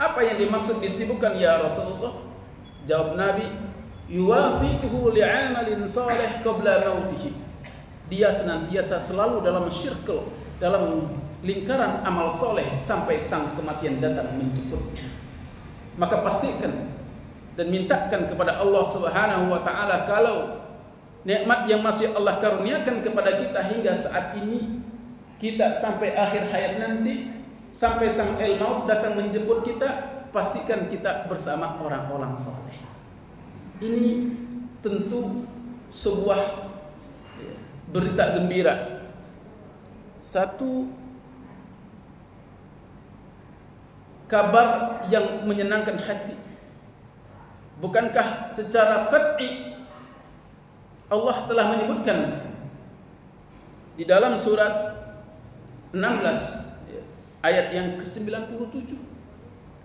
Apa yang dimaksud disibukkan ya Rasulullah? Jawab Nabi, yuwafiquhu li'amalin salih qabla mautihi. Dia senantiasa selalu dalam circle, dalam lingkaran amal soleh sampai sang kematian datang menjemputnya. Maka pastikan dan mintakan kepada Allah Subhanahu wa taala, kalau nikmat yang masih Allah karuniakan kepada kita hingga saat ini, kita sampai akhir hayat nanti, sampai sang maut datang menjemput kita, pastikan kita bersama orang-orang soleh. Ini tentu sebuah berita gembira, satu kabar yang menyenangkan hati. Bukankah secara qat'i Allah telah menyebutkan di dalam surat 16 ayat yang ke-97.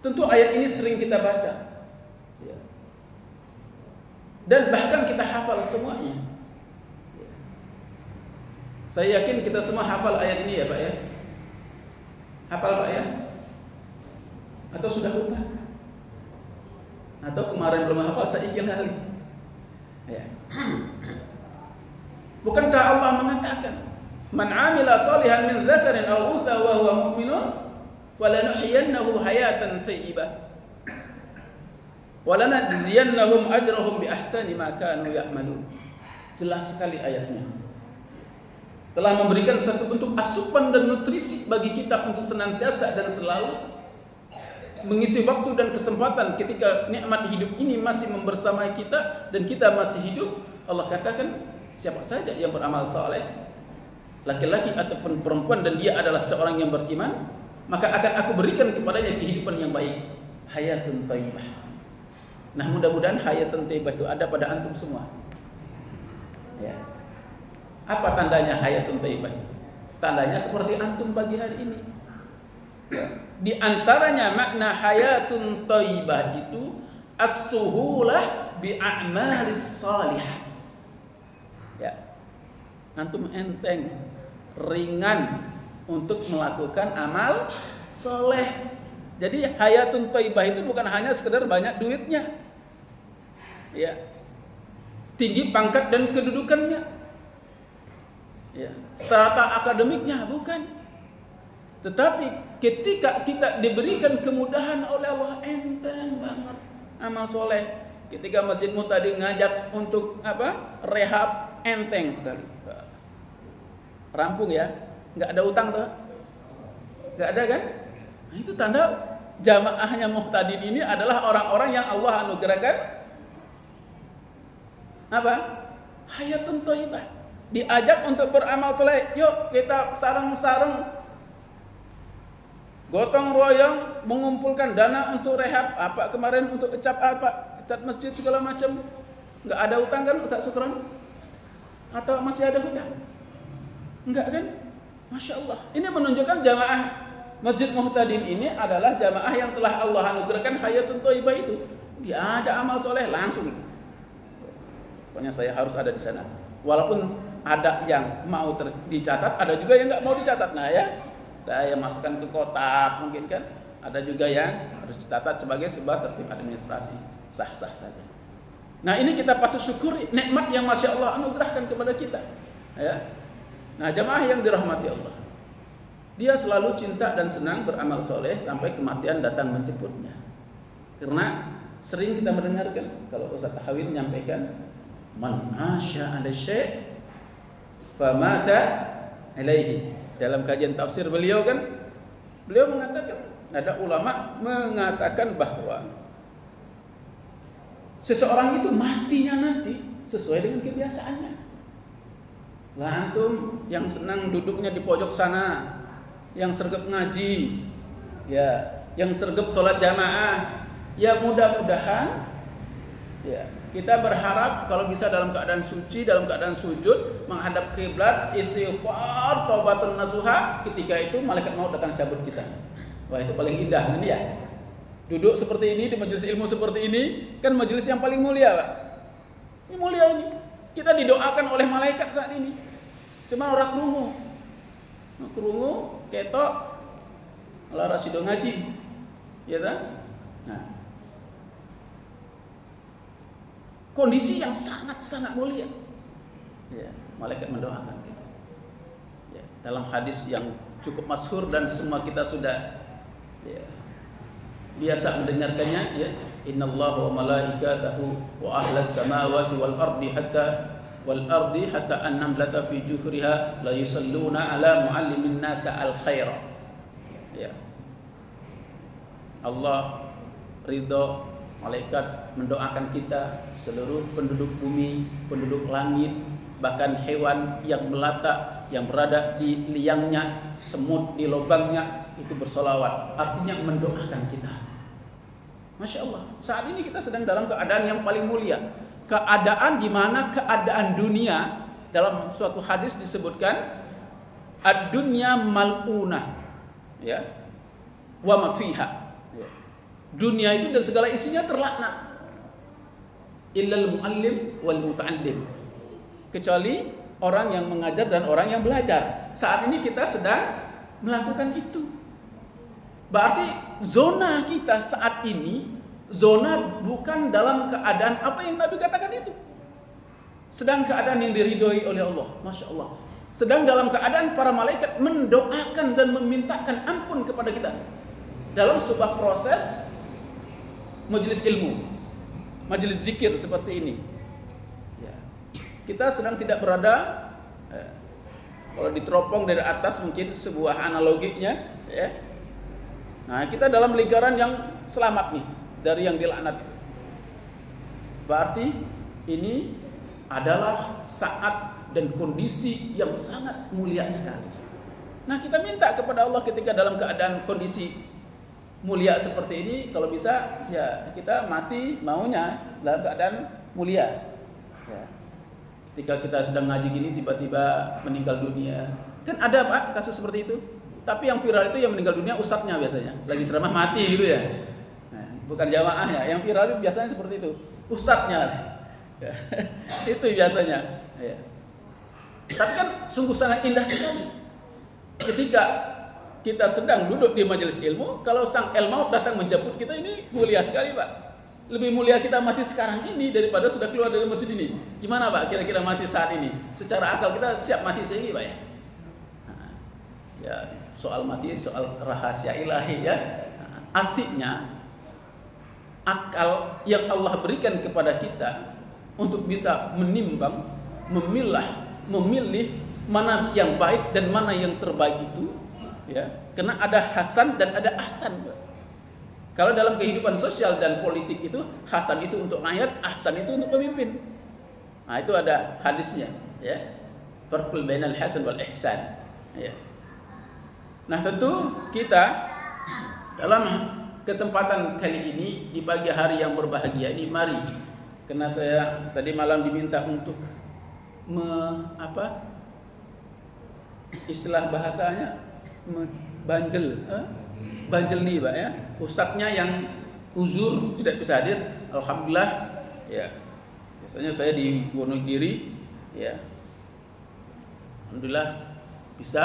Tentu ayat ini sering kita baca, dan bahkan kita hafal semuanya. Saya yakin kita semua hafal ayat ini ya Pak ya. Hafal Pak ya? Atau sudah lupa? Atau kemarin belum hafal, saya ingin lagi ya. Bukankah Allah mengatakan, man amila salihan min dzakarin aw untha wa huwa mu'minun falanuhyiyannahu hayatan thayyibah wa lanajziyannahum ajrahum bi ahsani ma kanu ya'malun. Jelas sekali ayatnya. Telah memberikan satu bentuk asupan dan nutrisi bagi kita untuk senantiasa dan selalu mengisi waktu dan kesempatan ketika nikmat hidup ini masih membersamai kita dan kita masih hidup. Allah katakan, siapa saja yang beramal saleh, laki-laki ataupun perempuan, dan dia adalah seorang yang beriman, maka akan aku berikan kepadanya kehidupan yang baik, hayatun thayyibah. Nah, mudah-mudahan hayatun thayyibah itu ada pada antum semua. Ya. Apa tandanya hayatun thayyibah? Tandanya seperti antum pagi hari ini. Di antaranya makna hayatun thayyibah itu as-suhulah bi a'malis salihah. Ya. Antum enteng, ringan untuk melakukan amal soleh. Jadi hayatun thayyibah itu bukan hanya sekedar banyak duitnya, ya, tinggi pangkat dan kedudukannya, ya, strata akademiknya, bukan. Tetapi ketika kita diberikan kemudahan oleh Allah, enteng banget amal soleh. Ketika masjidmu tadi ngajak untuk apa? Rehab, enteng sekali. Rampung ya, nggak ada utang tuh, nggak ada kan? Nah, itu tanda jamaahnya muhtadin ini adalah orang-orang yang Allah anugerahkan apa? Hayatun thayyibah. Diajak untuk beramal soleh, yuk kita sareng-sareng gotong royong mengumpulkan dana untuk rehab apa kemarin, untuk cat masjid segala macam. Nggak ada utang kan Ustaz Sukron? Atau masih ada hutang? Enggak kan? Masya Allah. Ini menunjukkan jamaah Masjid Muhtadin ini adalah jamaah yang telah Allah anugerahkan hayatun thayyibah itu. Dia ada amal soleh langsung. Pokoknya saya harus ada di sana. Walaupun ada yang mau dicatat, ada juga yang nggak mau dicatat. Nah ya, saya masukkan ke kotak mungkin kan. Ada juga yang harus dicatat sebagai sebuah tertib administrasi. Sah-sah saja. Nah ini kita patut syukuri nikmat yang Masya Allah anugerahkan kepada kita. Ya. Nah jamaah yang dirahmati Allah, dia selalu cinta dan senang beramal soleh sampai kematian datang menjemputnya. Karena sering kita mendengarkan kalau Ustaz Tahawin menyampaikan, man asya ala syai' famata alaihi. Dalam kajian tafsir beliau kan, beliau mengatakan, ada ulama mengatakan bahwa seseorang itu matinya nanti sesuai dengan kebiasaannya. Lah antum yang senang duduknya di pojok sana, yang sergap ngaji, ya, yang sergap sholat jamaah, ya mudah-mudahan, ya, kita berharap kalau bisa dalam keadaan suci, dalam keadaan sujud, menghadap kiblat, istighfar, taubatun nasuha, ketika itu malaikat maut datang cabut kita. Wah itu paling indah kan ya. Duduk seperti ini di majelis ilmu seperti ini, kan majelis yang paling mulia, Pak. Ini mulia ini. Kita didoakan oleh malaikat saat ini. Cuma orang kerungu ketok, malah rasido ngaji. ya kan? Nah, kondisi yang sangat-sangat mulia. Ya, malaikat mendoakan kita. Ya, dalam hadis yang cukup masyhur dan semua kita sudah ya, biasa mendengarkannya, ya. Innallaha wa malaikatahu wa ahlas samawati wal ardi hatta an-namlata fi juhriha la yusalluna ala muallimin nasa al khaira. Ya. Allah ridho, malaikat mendoakan kita, seluruh penduduk bumi, penduduk langit, bahkan hewan yang melata, yang berada di liangnya, semut di lubangnya, itu bersolawat, artinya mendoakan kita. Masya Allah, saat ini kita sedang dalam keadaan yang paling mulia. Keadaan di mana keadaan dunia, dalam suatu hadis disebutkan ad-dunya mal'unah, ya, wa ma fiha. Dunia itu dan segala isinya terlaknat. Illal muallim wal muta'allim. Kecuali orang yang mengajar dan orang yang belajar. Saat ini kita sedang melakukan itu. Berarti zona kita saat ini, zona bukan dalam keadaan apa yang Nabi katakan itu. Sedang keadaan yang diridhoi oleh Allah. Masya Allah. Sedang dalam keadaan para malaikat mendoakan dan memintakan ampun kepada kita. Dalam sebuah proses majelis ilmu, majelis zikir seperti ini. Ya. Kita sedang tidak berada, kalau diteropong dari atas mungkin sebuah analoginya, ya. Nah, kita dalam lingkaran yang selamat nih dari yang dilaknat. Berarti ini adalah saat dan kondisi yang sangat mulia sekali. Nah, kita minta kepada Allah ketika dalam keadaan kondisi mulia seperti ini, kalau bisa ya kita mati maunya dalam keadaan mulia. Ya. Ketika kita sedang ngaji gini tiba-tiba meninggal dunia, kan ada Pak kasus seperti itu. Tapi yang viral itu yang meninggal dunia ustadznya biasanya, lagi ceramah mati gitu ya. Nah, bukan jamaahnya, yang viral itu biasanya seperti itu, ustadznya. Ya. Itu biasanya. Ya. Tapi kan sungguh sangat indah sekali ketika kita sedang duduk di majelis ilmu, kalau sang el-maut datang menjemput kita, ini mulia sekali Pak. Lebih mulia kita mati sekarang ini daripada sudah keluar dari masjid ini. Gimana Pak kira-kira mati saat ini? Secara akal kita siap mati sehingga Pak ya? Nah, ya soal mati, soal rahasia ilahi ya. Nah, artinya akal yang Allah berikan kepada kita untuk bisa menimbang, memilah, memilih mana yang baik dan mana yang terbaik itu. Ya, karena ada hasan dan ada ahsan. Kalau dalam kehidupan sosial dan politik itu hasan itu untuk rakyat, ahsan itu untuk pemimpin. Nah, itu ada hadisnya, ya. Farqul bainal hasan wal ihsan. Ya. Nah, tentu kita dalam kesempatan kali ini di pagi hari yang berbahagia ini, mari, karena saya tadi malam diminta untuk istilah bahasanya banjel nih Pak ya, ustadznya yang uzur tidak bisa hadir. Alhamdulillah ya, biasanya saya di Wonogiri ya, alhamdulillah bisa.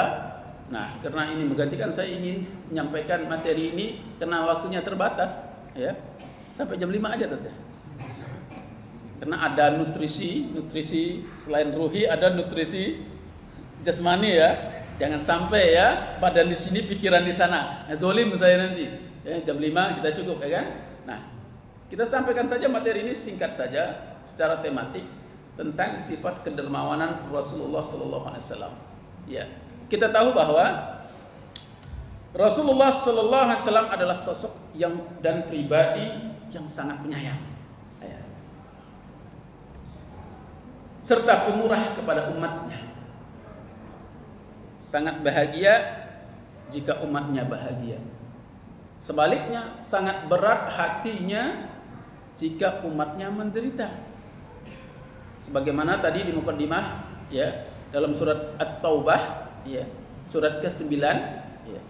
Nah, karena ini menggantikan, saya ingin menyampaikan materi ini karena waktunya terbatas ya, sampai jam 5 aja tadi. Karena ada nutrisi selain ruhi, ada nutrisi jasmani ya. Jangan sampai ya badan di sini pikiran di sana. Zolim saya nanti. Ya, jam 5 kita cukup ya kan? Nah, kita sampaikan saja materi ini singkat saja secara tematik tentang sifat kedermawanan Rasulullah sallallahu alaihi wasallam. Ya. Kita tahu bahwa Rasulullah sallallahu alaihi wasallam adalah sosok yang dan pribadi yang sangat penyayang. Ya. Serta pemurah kepada umatnya. Sangat bahagia jika umatnya bahagia. Sebaliknya, sangat berat hatinya jika umatnya menderita. Sebagaimana tadi di mukaddimah ya, dalam surat At-Taubah ya, surat ke-9 ya,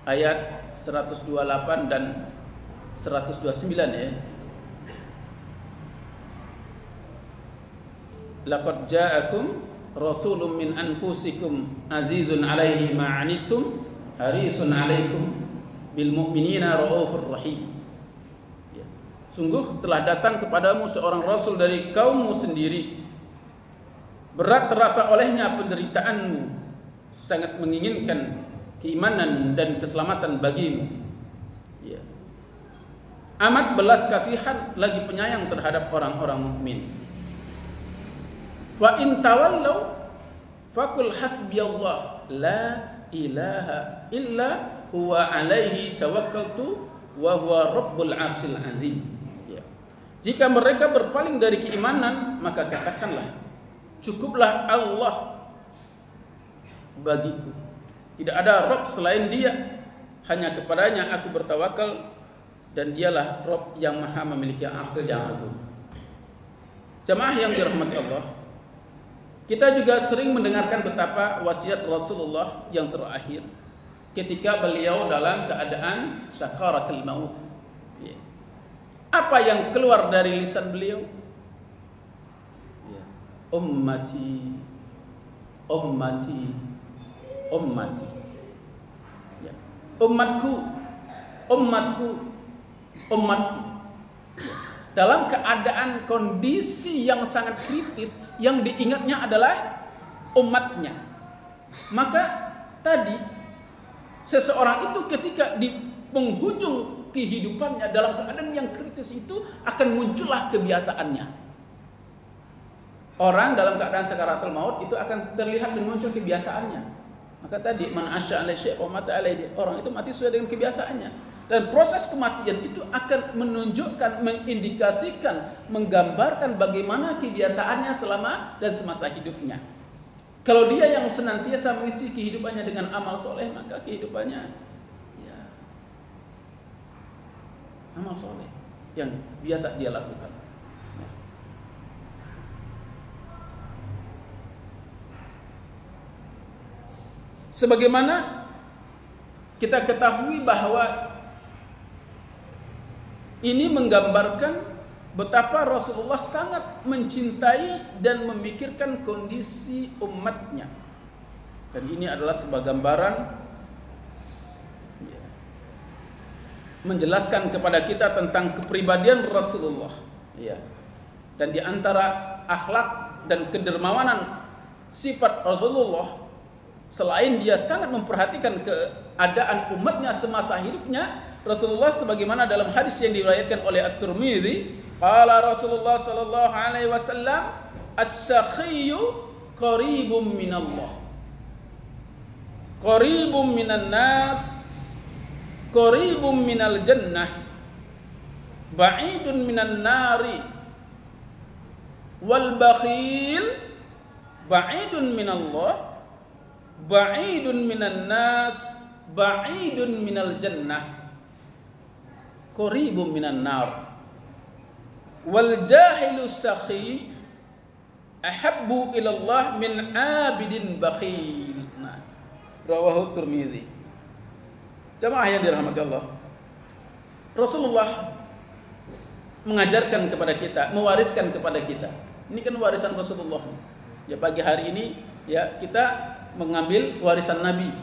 ayat 128 dan 129 ya. Laqad ja'akum rasulun min anfusikum azizun alaihi ma'anitum harisun alaikum bil mu'minina raufur rahim. Ya. Sungguh telah datang kepadamu seorang rasul dari kaummu sendiri. Berat terasa olehnya penderitaanmu, sangat menginginkan keimanan dan keselamatan bagimu. Ya. Amat belas kasihan lagi penyayang terhadap orang-orang mukmin. Wa in tawallau faqul hasbiyallah la ilaha illa huwa alaihi tawakkaltu wa huwa rabbul arsyil azim. Ya. Jika mereka berpaling dari keimanan, maka katakanlah, cukuplah Allah bagiku. Tidak ada Rabb selain Dia. Hanya kepadanya aku bertawakal, dan Dialah Rabb yang maha memiliki arsy yang agung. Jamaah yang dirahmati Allah, kita juga sering mendengarkan betapa wasiat Rasulullah yang terakhir ketika beliau dalam keadaan sakaratul maut. Ya. Apa yang keluar dari lisan beliau? Ya. Ummati, ummati, ummati. Ya. Umatku, umatku, umatku. Dalam keadaan kondisi yang sangat kritis, yang diingatnya adalah umatnya. Maka tadi seseorang itu ketika di penghujung kehidupannya dalam keadaan yang kritis itu akan muncullah kebiasaannya. Orang dalam keadaan sakaratul maut itu akan terlihat dan muncul kebiasaannya. Maka tadi man asya alai syai' wa mata alaihi, orang itu mati sesuai dengan kebiasaannya. Dan proses kematian itu akan menunjukkan, mengindikasikan, menggambarkan bagaimana kebiasaannya selama dan semasa hidupnya. Kalau dia yang senantiasa mengisi kehidupannya dengan amal soleh, maka kehidupannya ya, amal soleh yang biasa dia lakukan. Sebagaimana kita ketahui bahwa ini menggambarkan betapa Rasulullah sangat mencintai dan memikirkan kondisi umatnya. Dan ini adalah sebuah gambaran menjelaskan kepada kita tentang kepribadian Rasulullah. Dan di antara akhlak dan kedermawanan sifat Rasulullah, selain dia sangat memperhatikan keadaan umatnya semasa hidupnya, Rasulullah sebagaimana dalam hadis yang diriwayatkan oleh At-Tirmidzi, qala Rasulullah sallallahu alaihi wasallam, as-sakhiyyu qaribum minallah, qaribum minan nas, qaribum minal jannah, ba'idun minan nari, wal bakhil ba'idun minallah, ba'idun minan nas, ba'idun minal jannah, qaribum minan nar, wal jahilu sakhi ahabbu ilallah min abidin bakhil. Nah, rawahu Tirmidzi. Jamaah yang dirahmati Allah, Rasulullah mengajarkan kepada kita, mewariskan kepada kita. Ini kan warisan Rasulullah. Ya, pagi hari ini ya kita mengambil warisan Nabi.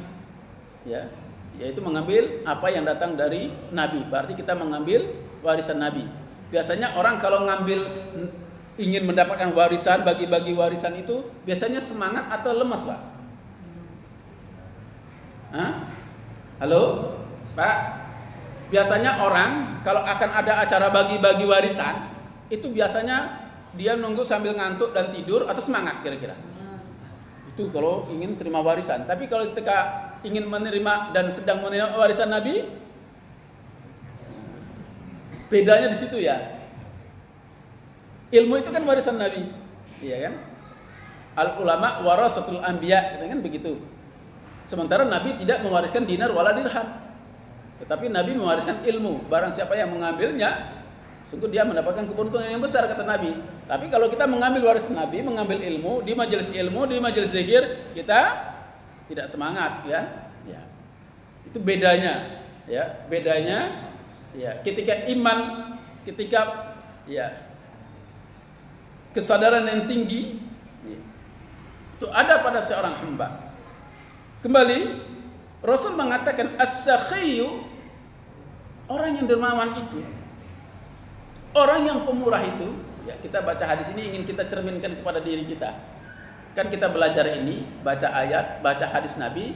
Ya, yaitu mengambil apa yang datang dari Nabi. Berarti kita mengambil warisan Nabi. Biasanya orang kalau ngambil, ingin mendapatkan warisan, bagi-bagi warisan itu biasanya semangat atau lemas, Pak? Hah? Halo, Pak? Biasanya orang kalau akan ada acara bagi-bagi warisan, itu biasanya dia nunggu sambil ngantuk dan tidur atau semangat kira-kira. Itu kalau ingin terima warisan. Tapi kalau ketika ingin menerima dan sedang menerima warisan Nabi, bedanya di situ ya. Ilmu itu kan warisan Nabi, iya kan? Al ulama warasatul anbiya, kan begitu. Sementara Nabi tidak mewariskan dinar wala dirham, tetapi Nabi mewariskan ilmu. Barang siapa yang mengambilnya, sungguh dia mendapatkan keberuntungan yang besar, kata Nabi. Tapi kalau kita mengambil warisan Nabi, mengambil ilmu di majelis zikir, kita tidak semangat, ya. Itu bedanya, ya. Bedanya, ya. Ketika iman, ketika ya kesadaran yang tinggi, ya, itu ada pada seorang hamba. Kembali, Rasul mengatakan as-sakhiyyu orang yang dermawan itu, orang yang pemurah itu, ya kita baca hadis ini ingin kita cerminkan kepada diri kita. Kan kita belajar ini, baca ayat, baca hadis Nabi,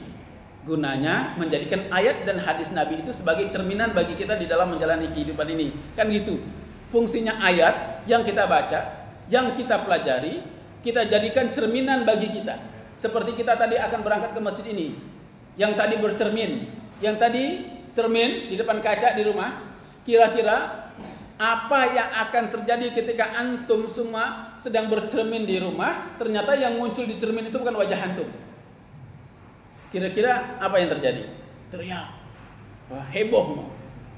gunanya menjadikan ayat dan hadis Nabi itu sebagai cerminan bagi kita di dalam menjalani kehidupan ini. Kan gitu. Fungsinya ayat yang kita baca, yang kita pelajari, kita jadikan cerminan bagi kita. Seperti kita tadi akan berangkat ke masjid ini, yang tadi bercermin, yang tadi cermin di depan kaca di rumah, kira-kira apa yang akan terjadi ketika antum semua sedang bercermin di rumah, ternyata yang muncul di cermin itu bukan wajah antum. Kira-kira apa yang terjadi? Teriak, wah, heboh,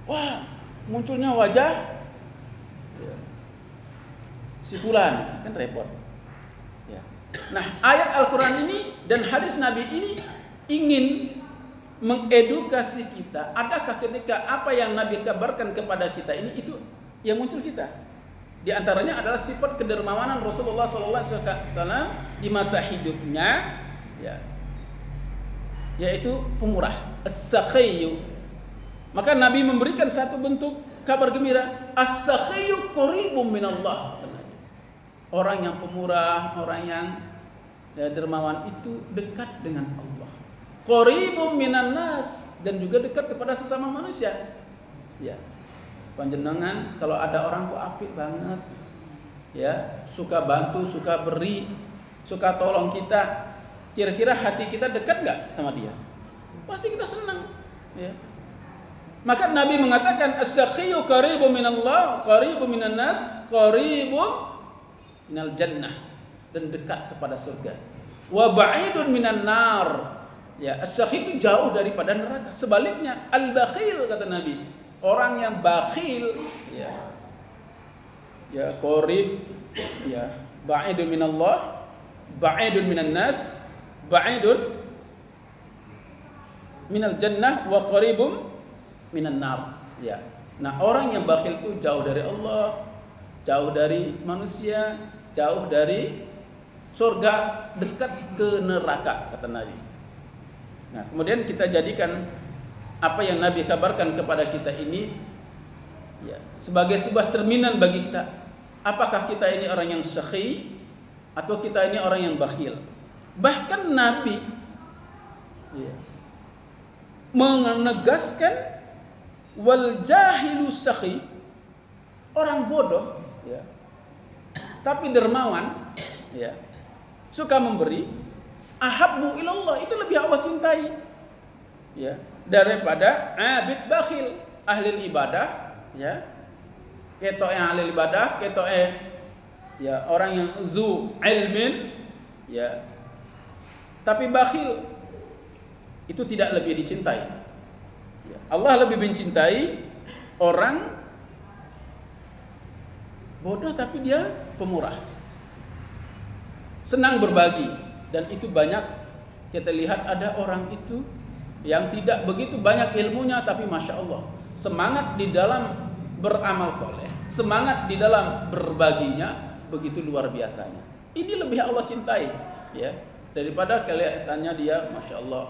wah, munculnya wajah si fulan, kan repot. Ya. Nah, ayat Al-Quran ini dan hadis Nabi ini ingin mengedukasi kita. Adakah ketika apa yang Nabi kabarkan kepada kita ini itu yang muncul kita? Di antaranya adalah sifat kedermawanan Rasulullah SAW di masa hidupnya, ya, yaitu pemurah, as-sakhiyyu. Maka Nabi memberikan satu bentuk kabar gembira, as-sakhiyyu qaribun minallah. Orang yang pemurah, orang yang dermawan itu dekat dengan Allah. Qaribun minan nas, dan juga dekat kepada sesama manusia. Ya. Panjenengan kalau ada orang kok apik banget, ya, suka bantu, suka beri, suka tolong kita, kira-kira hati kita dekat nggak sama dia? Pasti kita senang, ya. Maka Nabi mengatakan as-sakhiyyu qaribun minallah, qaribun minan nas, qaribun minal jannah, dan dekat kepada surga. Wa ba'idun minan nar. Ya, as-sakhi itu jauh daripada neraka. Sebaliknya, al-bakhil kata Nabi, orang yang bakhil, ya qarib, ya ba'idun minallah, ba'idun minan nas, ba'idun minal jannah, wa qaribun minan nar. Ya. Nah, orang yang bakhil itu jauh dari Allah, jauh dari manusia, jauh dari surga, dekat ke neraka kata Nabi. Nah, kemudian kita jadikan apa yang Nabi kabarkan kepada kita ini, ya, sebagai sebuah cerminan bagi kita. Apakah kita ini orang yang syakhi atau kita ini orang yang bakhil? Bahkan Nabi, ya, menegaskan wal jahilu syakhi, orang bodoh, ya, tapi dermawan, ya, suka memberi, ahabbu ilallah, itu lebih Allah cintai, ya, daripada abid bakhil, ahli ibadah, ya, ketok yang ahli ibadah, ketok ya orang yang zu ilmin, ya, tapi bakhil, itu tidak lebih dicintai. Ya, Allah lebih mencintai orang bodoh tapi dia pemurah, senang berbagi. Dan itu banyak kita lihat ada orang itu yang tidak begitu banyak ilmunya, tapi Masya Allah semangat di dalam beramal soleh, semangat di dalam berbaginya begitu luar biasanya. Ini lebih Allah cintai, ya, daripada kelihatannya dia Masya Allah,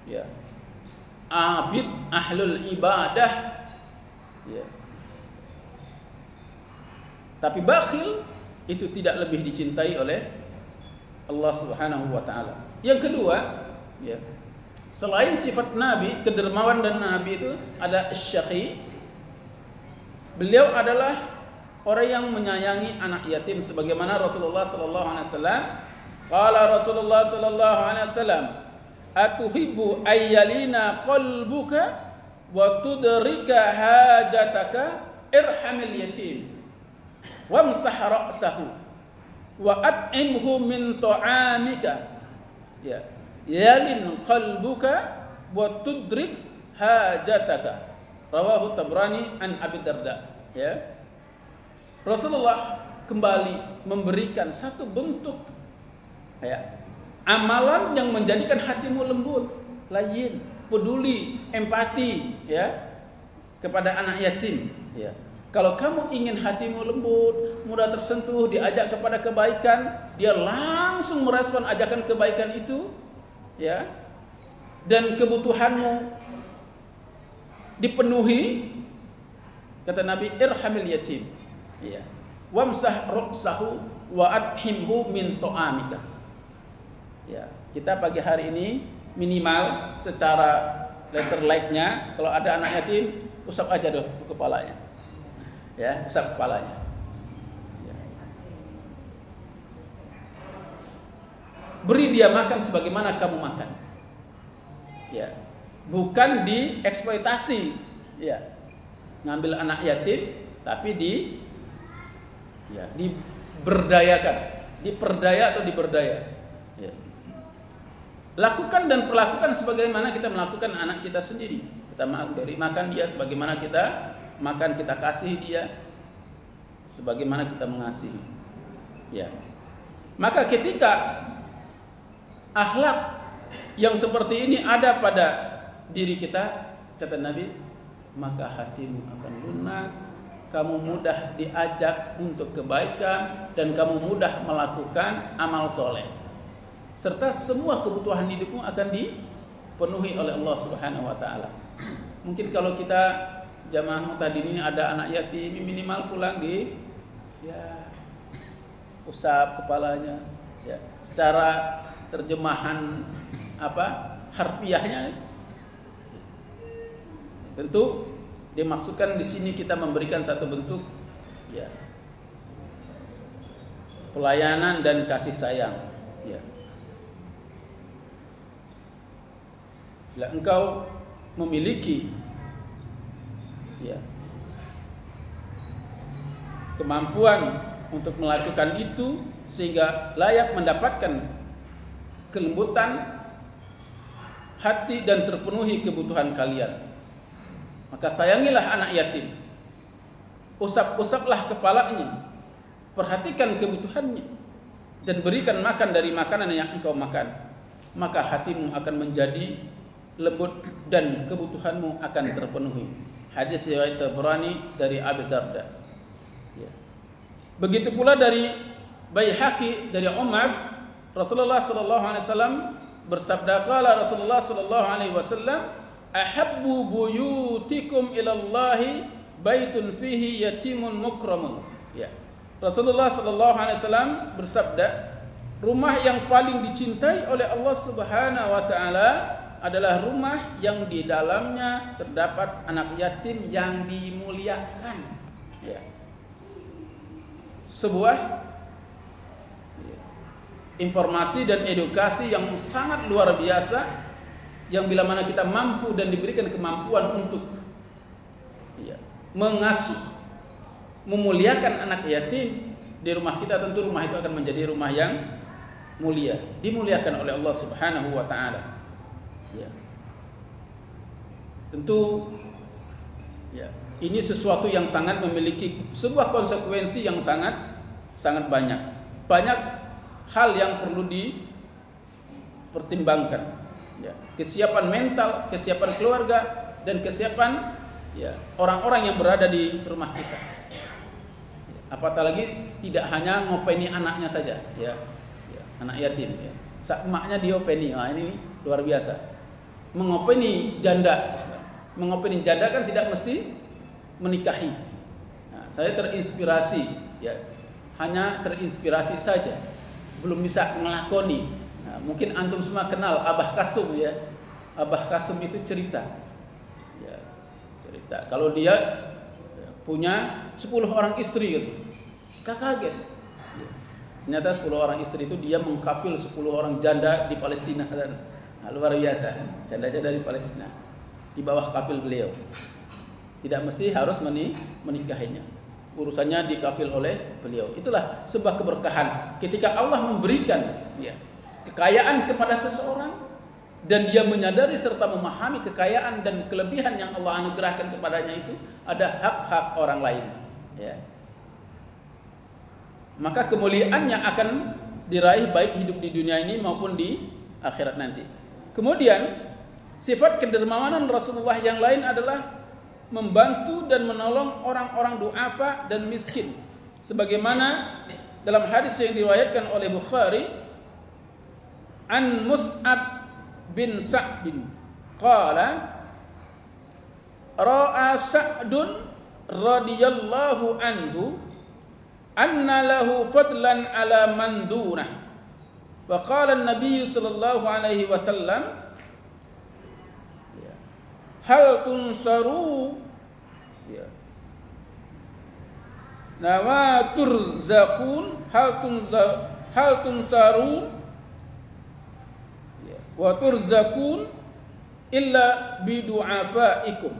ya, abid ahlul ibadah, ya, tapi bakhil itu tidak lebih dicintai oleh Allah Subhanahu wa taala. Yang kedua, ya, selain sifat Nabi, kedermawan dan Nabi itu ada syakhi. Beliau adalah orang yang menyayangi anak yatim sebagaimana Rasulullah sallallahu alaihi wasallam. Qala Rasulullah sallallahu alaihi wasallam, "Atuhibbu ayyalina qalbuka wa tudrika hajataka irhamil yatim wamsah ra'sahu wa at'imhu min ta'amika, ya, yalin qalbuka wa tudrik hajataka." Rawahu Tabrani an Abi Darda. Ya, Rasulullah kembali memberikan satu bentuk, ya, amalan yang menjadikan hatimu lembut, layin, peduli, empati, ya, kepada anak yatim. Ya, kalau kamu ingin hatimu lembut, mudah tersentuh, diajak kepada kebaikan, dia langsung merespon ajakan kebaikan itu, ya, dan kebutuhanmu dipenuhi, Kata Nabi, irhamil yatim. Ya. Wamsah ru'sahu wa adhimhu min ta'amika. Ya, kita pagi hari ini minimal secara letter like-nya, kalau ada anak yatim, usap aja dong kepalanya. Ya, usap kepalanya. Ya. Beri dia makan sebagaimana kamu makan. Ya. Bukan dieksploitasi. Ya. Ngambil anak yatim tapi diberdayakan, diperdaya atau diberdaya. Ya. Lakukan dan perlakukan sebagaimana kita melakukan anak kita sendiri. Kita beri makan dia sebagaimana kita makan, kita kasih dia sebagaimana kita mengasihi. Ya. Maka ketika akhlak yang seperti ini ada pada diri kita, kata Nabi, maka hatimu akan lunak, kamu mudah diajak untuk kebaikan, dan kamu mudah melakukan amal soleh, serta semua kebutuhan hidupmu akan dipenuhi oleh Allah Subhanahu wa Ta'ala. Mungkin kalau kita jamaah muhtadin ini ada anak yatim, minimal pulang usap kepalanya, ya. Secara terjemahan harfiahnya, tentu dimaksudkan di sini kita memberikan satu bentuk pelayanan dan kasih sayang. Ya. Bila engkau memiliki kemampuan untuk melakukan itu sehingga layak mendapatkan kelembutan hati dan terpenuhi kebutuhan kalian, maka sayangilah anak yatim, usap-usaplah kepalanya, perhatikan kebutuhannya, dan berikan makan dari makanan yang engkau makan, maka hatimu akan menjadi lembut dan kebutuhanmu akan terpenuhi. Hadis riwayat Tabrani dari Abu Darda. Ya. Begitu pula dari Baihaqi dari Umar, Rasulullah sallallahu alaihi wasallam bersabda, qala Rasulullah sallallahu alaihi wasallam, ahabbu buyutikum ilallahi baitun fihi yatimun mukramun. Ya. Rasulullah sallallahu alaihi wasallam bersabda, rumah yang paling dicintai oleh Allah Subhanahu wa taala adalah rumah yang di dalamnya terdapat anak yatim yang dimuliakan. Ya. Sebuah informasi dan edukasi yang sangat luar biasa, yang bila mana kita mampu dan diberikan kemampuan untuk mengasuh, memuliakan anak yatim di rumah kita, tentu rumah itu akan menjadi rumah yang mulia, dimuliakan oleh Allah Subhanahu wa taala. Ya. Tentu ini sesuatu yang sangat memiliki sebuah konsekuensi yang sangat banyak. Banyak hal yang perlu dipertimbangkan. Ya. Kesiapan mental, kesiapan keluarga, dan kesiapan orang-orang yang berada di rumah kita. Apatah lagi tidak hanya ngopeni anaknya saja, anak yatim. Emaknya diopeni, ini luar biasa. Mengopeni janda, kan tidak mesti menikahi. Nah, saya terinspirasi, hanya terinspirasi saja, belum bisa melakoni. Nah, mungkin antum semua kenal Abah Kasum, Abah Kasum itu cerita. Cerita kalau dia punya 10 orang istri gitu. Kaget. Ternyata 10 orang istri itu dia mengkafil 10 orang janda di Palestina. Luar biasa, janda-janda dari Palestina di bawah kafil beliau. Tidak mesti harus menikahinya. Urusannya dikafil oleh beliau. Itulah sebuah keberkahan ketika Allah memberikan kekayaan kepada seseorang dan dia menyadari serta memahami kekayaan dan kelebihan yang Allah anugerahkan kepadanya itu ada hak-hak orang lain. Maka kemuliaannya akan diraih baik hidup di dunia ini maupun di akhirat nanti. Kemudian sifat kedermawanan Rasulullah yang lain adalah membantu dan menolong orang-orang du'afa dan miskin, sebagaimana dalam hadis yang diriwayatkan oleh Bukhari an Mus'ab bin Sa'd qala ra'a Sa'dun radhiyallahu anhu anna lahu fadlan ala man dunah. Wa qala an-nabiy sallallahu alaihi wasallam hal tunsaru nama turzaqun hal tunsaru wa turzaqun illa bidu'afaikum.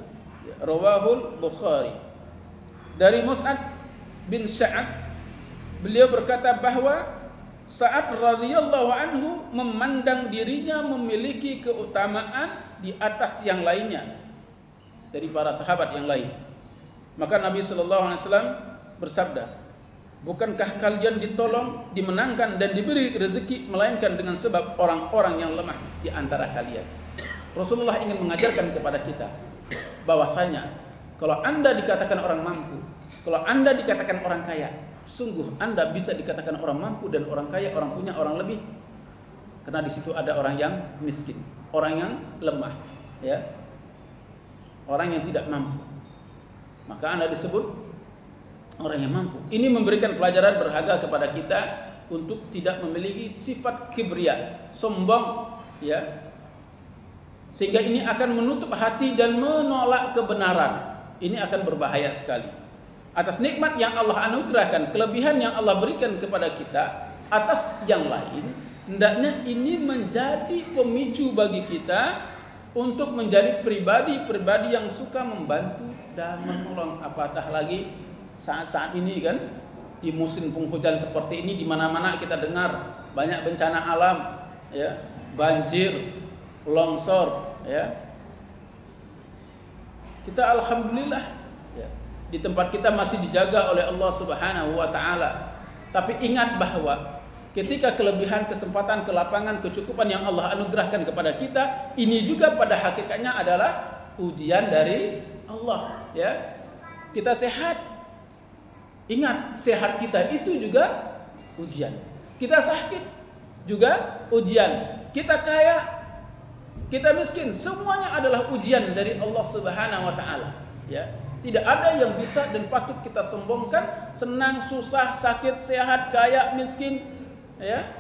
Rawahul Bukhari. Dari Mus'ab bin Sa'ad, beliau berkata bahwa Sa'ad radhiyallahu anhu memandang dirinya memiliki keutamaan di atas yang lainnya dari para sahabat yang lain. Maka Nabi sallallahu alaihi wasallam bersabda, bukankah kalian ditolong, dimenangkan dan diberi rezeki melainkan dengan sebab orang-orang yang lemah di antara kalian. Rasulullah ingin mengajarkan kepada kita bahwasanya kalau Anda dikatakan orang mampu, kalau Anda dikatakan orang kaya, sungguh Anda bisa dikatakan orang mampu dan orang kaya, orang punya, orang lebih. Karena di situ ada orang yang miskin, orang yang lemah, ya, orang yang tidak mampu. Maka Anda disebut orang yang mampu. Ini memberikan pelajaran berharga kepada kita untuk tidak memiliki sifat kibria, sombong, ya. Sehingga ini akan menutup hati dan menolak kebenaran. Ini akan berbahaya sekali. Atas nikmat yang Allah anugerahkan, kelebihan yang Allah berikan kepada kita atas yang lain, hendaknya ini menjadi pemicu bagi kita untuk menjadi pribadi-pribadi yang suka membantu dan menolong. Apatah lagi saat-saat ini kan, di musim penghujan seperti ini, di mana-mana kita dengar banyak bencana alam, ya, banjir, longsor, ya. Kita alhamdulillah, ya, di tempat kita masih dijaga oleh Allah Subhanahu wa taala. Tapi ingat bahwa ketika kelebihan, kesempatan, kelapangan, kecukupan yang Allah anugerahkan kepada kita, ini juga pada hakikatnya adalah ujian dari Allah, ya. Kita sehat, ingat sehat kita itu juga ujian. Kita sakit juga ujian. Kita kaya, kita miskin, semuanya adalah ujian dari Allah Subhanahu wa taala, ya. Tidak ada yang bisa dan patut kita sombongkan, senang, susah, sakit, sehat, kaya, miskin, ya.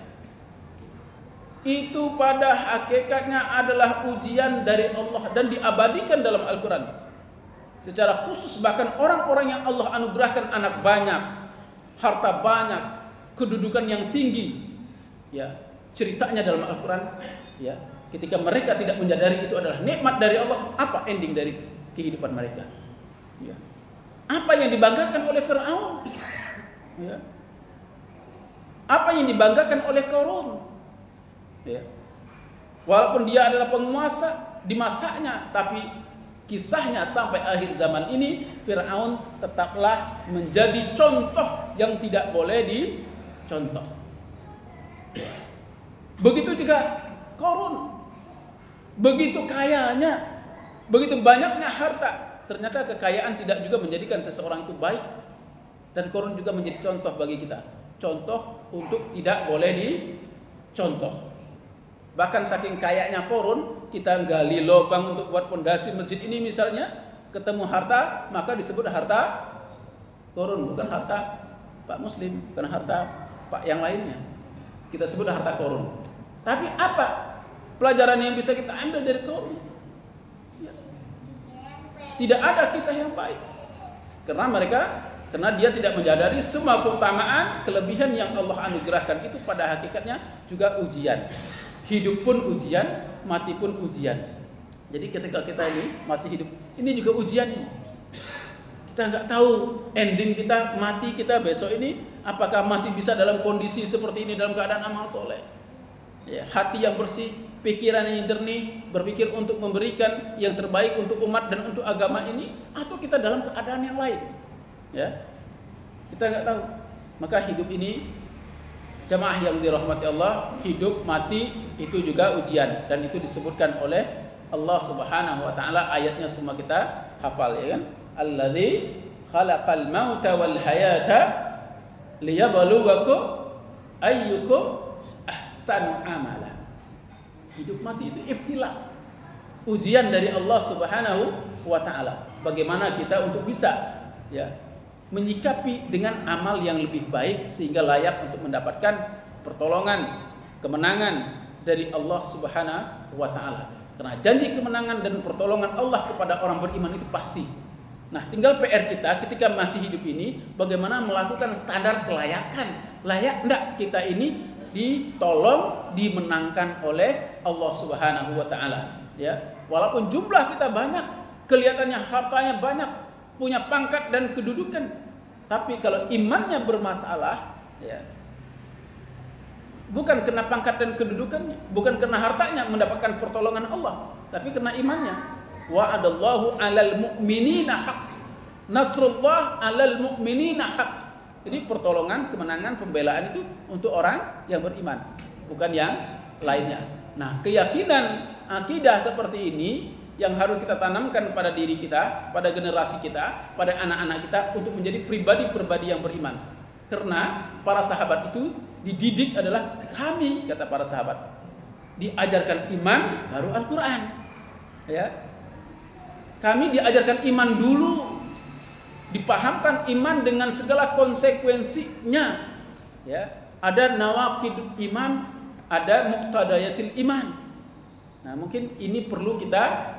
Itu pada hakikatnya adalah ujian dari Allah dan diabadikan dalam Al-Qur'an. Secara khusus bahkan orang-orang yang Allah anugerahkan anak banyak, harta banyak, kedudukan yang tinggi, ya, ceritanya dalam Al-Qur'an, ya. Ketika mereka tidak menyadari itu adalah nikmat dari Allah, apa ending dari kehidupan mereka? Ya. Apa yang dibanggakan oleh Fir'aun? Ya. Apa yang dibanggakan oleh Qarun? Ya. Walaupun dia adalah penguasa di masanya, tapi kisahnya sampai akhir zaman ini, Fir'aun tetaplah menjadi contoh yang tidak boleh dicontoh. Begitu juga Qarun. Begitu kayanya, begitu banyaknya harta, ternyata kekayaan tidak juga menjadikan seseorang itu baik. Dan Qarun juga menjadi contoh bagi kita, contoh untuk tidak boleh dicontoh. Bahkan saking kayanya Qarun, kita gali lubang untuk buat pondasi masjid ini misalnya, ketemu harta, maka disebut harta Qarun, bukan harta Pak Muslim, bukan harta Pak yang lainnya. Kita sebut harta Qarun. Tapi apa pelajaran yang bisa kita ambil dari Qarun? Ya. Tidak ada kisah yang baik. Karena dia tidak menyadari semua keutamaan, kelebihan yang Allah anugerahkan itu pada hakikatnya juga ujian. Hidup pun ujian, mati pun ujian. Jadi ketika kita ini masih hidup, ini juga ujian. Kita nggak tahu ending kita, mati kita besok ini, apakah masih bisa dalam kondisi seperti ini dalam keadaan amal soleh, ya, hati yang bersih, pikiran yang jernih, berpikir untuk memberikan yang terbaik untuk umat dan untuk agama ini, atau kita dalam keadaan yang lain, ya, kita nggak tahu. Maka hidup ini, jamaah yang dirahmati Allah, hidup mati itu juga ujian, dan itu disebutkan oleh Allah Subhanahu wa taala, ayatnya semua kita hafal, ya kan? Allazi khalaqal mauta wal hayata liyabluwakum ayyukum ahsanu amala. Hidup mati itu ibtila, ujian dari Allah Subhanahu wa taala. Bagaimana kita untuk bisa ya, menyikapi dengan amal yang lebih baik sehingga layak untuk mendapatkan pertolongan, kemenangan dari Allah Subhanahu wa taala. Karena janji kemenangan dan pertolongan Allah kepada orang beriman itu pasti. Nah, tinggal PR kita ketika masih hidup ini bagaimana melakukan standar kelayakan. Layak enggak kita ini ditolong, dimenangkan oleh Allah Subhanahu wa taala, ya. Walaupun jumlah kita banyak, kelihatannya hartanya banyak, punya pangkat dan kedudukan, tapi kalau imannya bermasalah, ya, bukan karena pangkat dan kedudukannya, bukan karena hartanya mendapatkan pertolongan Allah, tapi karena imannya. Wa'adallahu 'alal mu'minina haqq. Nasrullah 'alal mu'minina haqq. Jadi pertolongan, kemenangan, pembelaan itu untuk orang yang beriman, bukan yang lainnya. Nah, keyakinan akidah seperti ini yang harus kita tanamkan pada diri kita, pada generasi kita, pada anak-anak kita untuk menjadi pribadi-pribadi yang beriman. Karena para sahabat itu dididik adalah kami, kata para sahabat, diajarkan iman baru Al-Quran, ya. Kami diajarkan iman dulu, dipahamkan iman dengan segala konsekuensinya, ya. Ada nawaqidul iman, ada muqtadayatil iman. Nah, mungkin ini perlu kita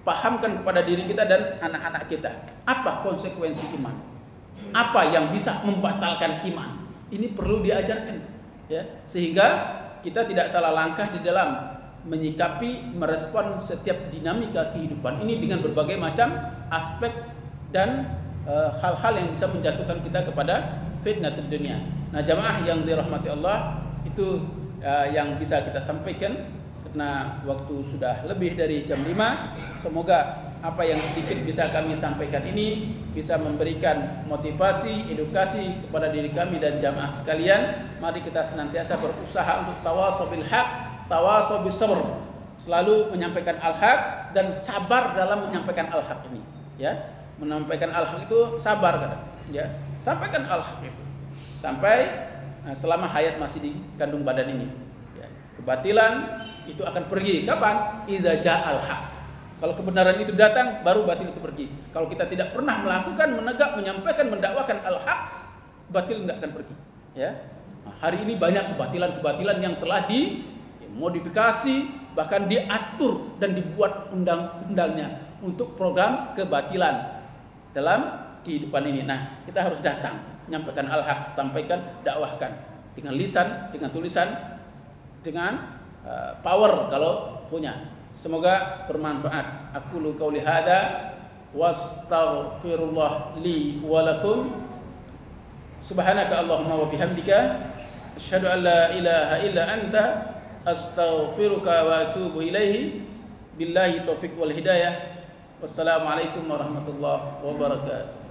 pahamkan kepada diri kita dan anak-anak kita. Apa konsekuensi iman? Apa yang bisa membatalkan iman? Ini perlu diajarkan, ya, sehingga kita tidak salah langkah di dalam menyikapi, merespon setiap dinamika kehidupan ini dengan berbagai macam aspek dan hal-hal yang bisa menjatuhkan kita kepada fitnatul dunia. Nah, jamaah yang dirahmati Allah, itu yang bisa kita sampaikan karena waktu sudah lebih dari jam 5. Semoga apa yang sedikit bisa kami sampaikan ini bisa memberikan motivasi, edukasi kepada diri kami dan jamaah sekalian. Mari kita senantiasa berusaha untuk tawasau bil haq, tawasau bis sabr, selalu menyampaikan al-haq dan sabar dalam menyampaikan al-haq ini, ya. Menyampaikan al-haq itu sabar, kata, ya. Sampaikan al-haq itu sampai selama hayat masih di kandung badan ini, ya. Kebatilan itu akan pergi kapan? Idza ja'al haq. Kalau kebenaran itu datang, baru batil itu pergi. Kalau kita tidak pernah melakukan, menegak, menyampaikan, mendakwakan al-haq, batil tidak akan pergi, ya. Nah, hari ini banyak kebatilan-kebatilan yang telah dimodifikasi, bahkan diatur dan dibuat undang-undangnya untuk program kebatilan dalam kehidupan ini. Nah, kita harus datang, menyampaikan al-haq, sampaikan, dakwahkan dengan lisan, dengan tulisan, dengan power kalau punya. Semoga bermanfaat. Aqulu qauli hadza wastaghfirullah li wa lakum. Subhanaka Allahumma wa bihamdika asyhadu an la ilaha illa anta astaghfiruka wa atubu ilaihi. Billahi taufiq wal hidayah. Wassalamualaikum warahmatullahi wabarakatuh.